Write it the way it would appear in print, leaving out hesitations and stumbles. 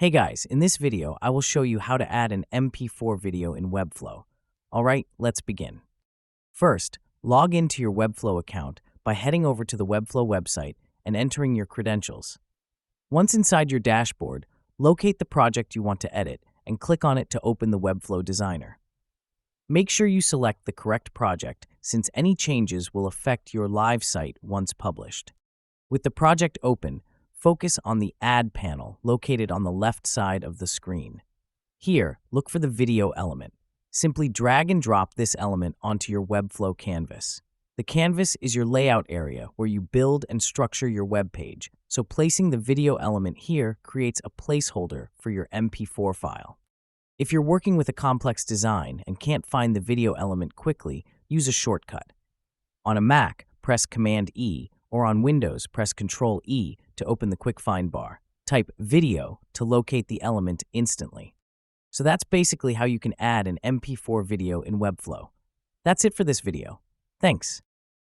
Hey guys, in this video, I will show you how to add an MP4 video in Webflow. Alright, let's begin. First, log into your Webflow account by heading over to the Webflow website and entering your credentials. Once inside your dashboard, locate the project you want to edit and click on it to open the Webflow designer. Make sure you select the correct project since any changes will affect your live site once published. With the project open, focus on the Add panel located on the left side of the screen. Here, look for the video element. Simply drag and drop this element onto your Webflow canvas. The canvas is your layout area where you build and structure your web page, so placing the video element here creates a placeholder for your MP4 file. If you're working with a complex design and can't find the video element quickly, use a shortcut. On a Mac, press Command-E, or on Windows, press Control-E to open the quick find bar. Type video to locate the element instantly. So that's basically how you can add an MP4 video in Webflow. That's it for this video. Thanks.